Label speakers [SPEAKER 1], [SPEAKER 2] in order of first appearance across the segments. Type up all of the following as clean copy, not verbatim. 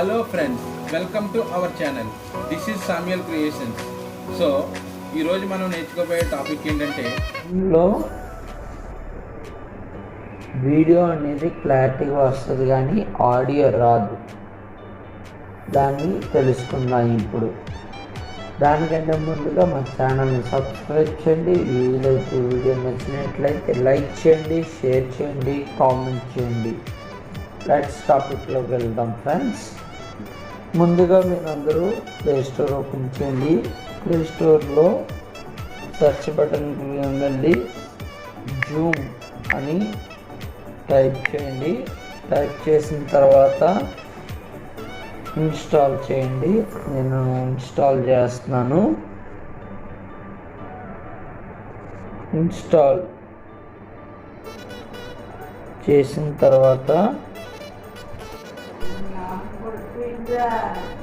[SPEAKER 1] Hello friends, welcome to our channel. This is Samuel creations. So ఈరోజు మనం నేర్చుకోబోయే topic ఏంటంటే
[SPEAKER 2] video అనేది క్లారిటీగా వస్తుంది కానీ ఆడియో రాదు. దాన్ని తెలుసుకుందాం ఇప్పుడు. దానికంటే ముందుగా మా ఛానల్ని సబ్స్క్రైబ్ చేయండి. వీలైతే వీడియో నచ్చినట్లయితే లైక్ చేయండి, షేర్ చేయండి, కామెంట్ చేయండి. లెట్స్ టాపిక్లోకి వెళ్దాం ఫ్రెండ్స్. ముందుగా మీరందరూ ప్లేస్టోర్ ఓపెన్ చేయండి. ప్లేస్టోర్లో సెర్చ్ బటన్కి వెళ్ళి జూమ్ అని టైప్ చేయండి. టైప్ చేసిన తర్వాత ఇన్స్టాల్ చేయండి. నేను ఇన్స్టాల్ చేస్తున్నాను. ఇన్స్టాల్ చేసిన తర్వాత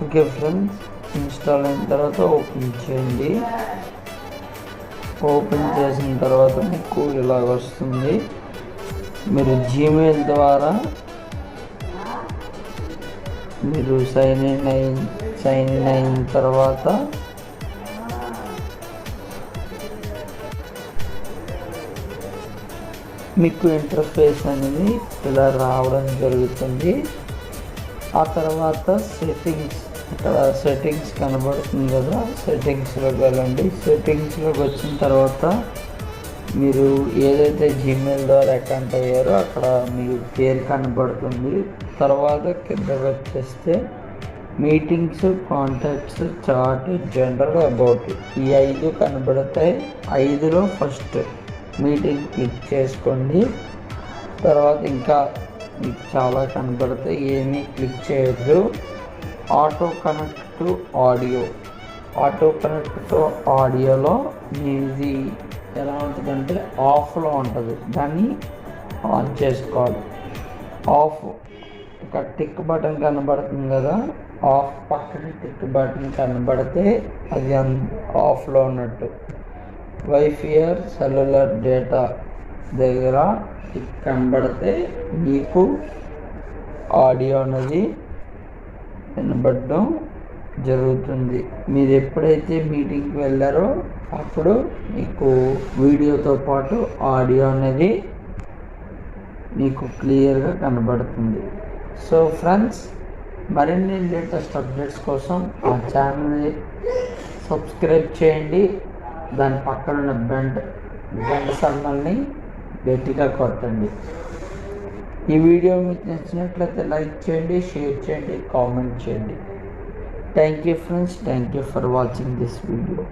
[SPEAKER 2] ఓకే ఫ్రెండ్స్, ఇన్స్టాల్ అయిన తర్వాత ఓపెన్ చేయండి. ఓపెన్ చేసిన తర్వాత మీకు ఇలాగ వస్తుంది. మీరు జీమెయిల్ ద్వారా మీరు సైన్ ఇన్ అయిన తర్వాత మీకు ఇంటర్ఫేస్ అనేది ఇలా రావడం జరుగుతుంది. ఆ తర్వాత ఇక్కడ సెట్టింగ్స్ కనబడుతుంది కదా, సెట్టింగ్స్లోకి వెళ్ళండి. సెట్టింగ్స్లోకి వచ్చిన తర్వాత మీరు ఏదైతే జీమెయిల్ ద్వారా అకౌంట్ అయ్యారో అక్కడ మీ పేరు కనబడుతుంది. తర్వాత కిందకి వచ్చేస్తే meetings, contacts, chat, general, about ఈ 5 కనబడతాయి. 5లో ఫస్ట్ మీటింగ్ క్లిక్ చేసుకోండి. తర్వాత ఇంకా మీకు చాలా కనబడతాయి, ఏమీ క్లిక్ చేయొద్దు. Auto connect to audio. Auto connect to ఆడియోలో మీది ఎలా ఉంటుందంటే ఆఫ్లో ఉంటుంది. దాన్ని ఆన్ చేసుకోవాలి. ఆఫ్ ఒక టిక్ బటన్ కనబడుతుంది కదా, ఆఫ్ పక్కన టిక్ బటన్ కనబడితే అది ఆఫ్లో ఉన్నట్టు. వైఫైర్ సెల్యులర్ డేటా దగ్గర టిక్ కనబడితే మీకు ఆడియో అనేది వినబడడం జరుగుతుంది. మీరు ఎప్పుడైతే మీటింగ్కి వెళ్ళారో అప్పుడు మీకు వీడియోతో పాటు ఆడియో అనేది మీకు క్లియర్గా కనబడుతుంది. సో ఫ్రెండ్స్, మరిన్ని లేటెస్ట్ అప్డేట్స్ కోసం మా ఛానల్ని సబ్స్క్రైబ్ చేయండి. దాని పక్కన ఉన్న గంట సింబల్ని గట్టిగా కొట్టండి. ఈ వీడియో మీకు నచ్చినట్లయితే లైక్ చేయండి, షేర్ చేయండి, కామెంట్ చేయండి. Thank you friends. Thank you for watching this video.